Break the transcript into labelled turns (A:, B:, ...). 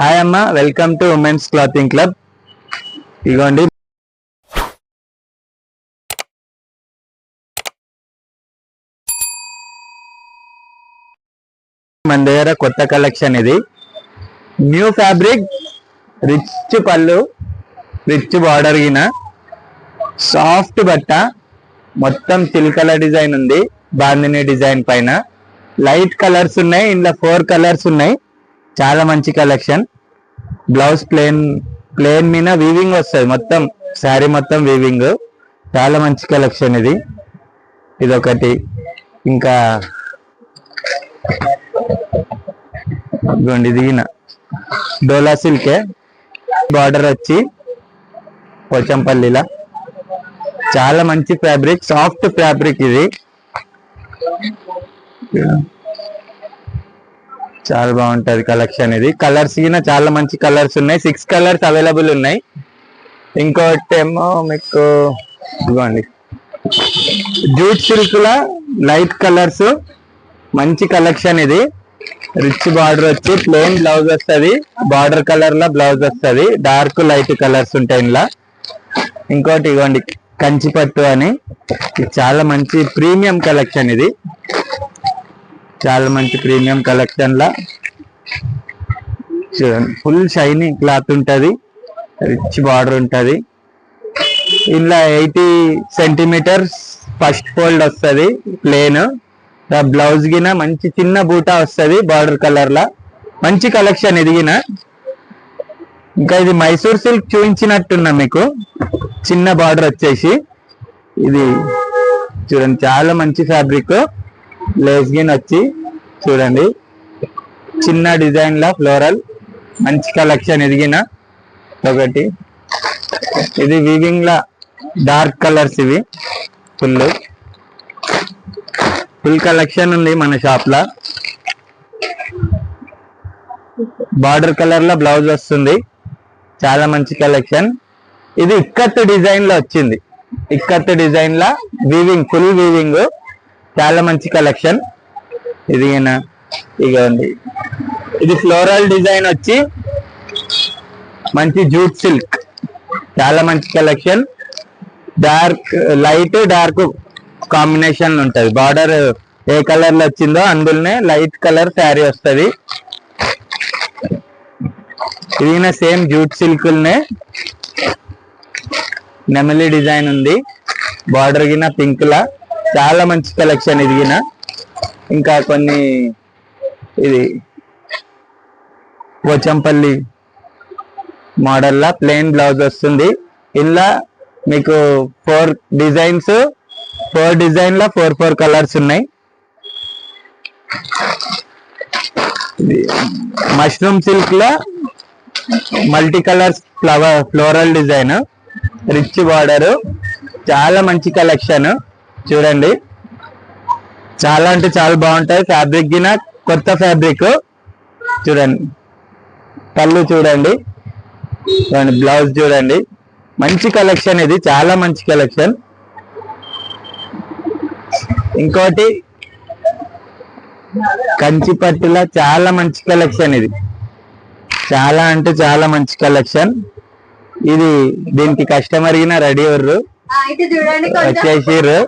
A: Hi అమ్మ, welcome to women's clothing club. ఇగోండి మన దగ్గర కొత్త కలెక్షన్. ఇది న్యూ ఫ్యాబ్రిక్, రిచ్ పళ్ళు, రిచ్ బార్డర్ గిన, సాఫ్ట్ బట్ట, మొత్తం సిల్కల డిజైన్ ఉంది. బాందిని డిజైన్ పైన లైట్ కలర్స్ ఉన్నాయి. ఇందులో 4 కలర్స్ ఉన్నాయి. చాలా మంచి కలెక్షన్. బ్లౌజ్ ప్లేన్ మీద వీవింగ్ వస్తుంది. మొత్తం శారీ మొత్తం వీవింగ్. చాలా మంచి కలెక్షన్ ఇది. ఇదొకటి. ఇంకా ఇదిగోండి, ఇది డోలా సిల్కే, బార్డర్ వచ్చి పోచంపల్లిలా. చాలా మంచి ఫ్యాబ్రిక్, సాఫ్ట్ ఫ్యాబ్రిక్ ఇది. చాలా బాగుంటది కలెక్షన్ ఇది. కలర్స్ గిన చాలా మంచి కలర్స్ ఉన్నాయి. 6 కలర్స్ అవైలబుల్ ఉన్నాయి. ఇంకోటి ఏమో మీకు ఇదిగోండి, జూట్ సిల్క్ లా లైట్ కలర్స్, మంచి కలెక్షన్ ఇది. రిచ్ బార్డర్ వచ్చి ప్లెయిన్ బ్లౌజ్ వస్తుంది. బార్డర్ కలర్ లా బ్లౌజ్ వస్తుంది. డార్క్ లైట్ కలర్స్ ఉంటాయి ఇందులో. ఇంకోటి ఇవ్వండి, కంచిపట్టు అని. చాలా మంచి ప్రీమియం కలెక్షన్ ఇది. చాలా మంచి ప్రీమియం కలెక్షన్ లా చూడండి, ఫుల్ షైనింగ్ క్లాత్ ఉంటది. రిచ్ బార్డర్ ఉంటది. ఇందులో 80 సెంటీమీటర్స్ ఫస్ట్ ఫోల్డ్ వస్తుంది ప్లేన్. బ్లౌజ్ గిన మంచి చిన్న బూటా వస్తుంది బార్డర్ కలర్ లా. మంచి కలెక్షన్ ఎదిగిన. ఇంకా ఇది మైసూర్ సిల్క్ చూపించినట్టున్నా మీకు. చిన్న బార్డర్ వచ్చేసి ఇది చూడండి, చాలా మంచి ఫ్యాబ్రిక్. లేస్ గిన్ వచ్చి చూడండి, చిన్న డిజైన్ లా ఫ్లోరల్. మంచి కలెక్షన్ ఎదిగిన. ఒకటి ఇది వీవింగ్ లా డార్క్ కలర్స్. ఇవి ఫుల్ కలెక్షన్ ఉంది మన షాప్ లా. బార్డర్ కలర్ లో బ్లౌజ్ వస్తుంది. చాలా మంచి కలెక్షన్ ఇది. ఇక్కత్ డిజైన్ లో వచ్చింది. ఇక్కత్ డిజైన్ లా వీవింగ్, ఫుల్ వీవింగ్. చాలా మంచి కలెక్షన్ ఇది. ఇగోండి, ఇది ఫ్లోరల్ డిజైన్ వచ్చి మంచి జూట్ సిల్క్. చాలా మంచి collection. Dark light dark combination ఉంటది. బార్డర్ ఏ కలర్ లో వచ్చిందో అందులోనే లైట్ కలర్ శారీ వస్తుంది. ఇది సేమ్ జూట్ సిల్క్ నే నెమలి డిజైన్ ఉంది. బార్డర్ గిన పింక్ లా. చాలా మంచి కలెక్షన్ ఇది గిన. ఇంకా కొన్ని ఇది పోచంపల్లి మోడల్ లా ప్లెయిన్ బ్లౌజ్ వస్తుంది. ఇలా మీకు 4 డిజైన్స్, 4 డిజైన్ లా 4 కలర్స్ ఉన్నాయి. మష్రూమ్ సిల్క్ లో multi colours floral design, rich border. చాలా మంచి కలెక్షన్ చూడండి. చాలా అంటే చాలా బాగుంటాయి. ఫ్యాబ్రిక్ గిన కొత్త ఫ్యాబ్రిక్. చూడండి, పళ్ళు చూడండి, బ్లౌజ్ చూడండి. మంచి కలెక్షన్ ఇది. చాలా మంచి కలెక్షన్. ఇంకోటి కంచిపట్టులో చాలా మంచి కలెక్షన్ ఇది. చాలా అంటే చాలా మంచి కలెక్షన్ ఇది. దీనికి కస్టమర్ గిన రెడీ అవ్వరు, వచ్చేసిర్రు.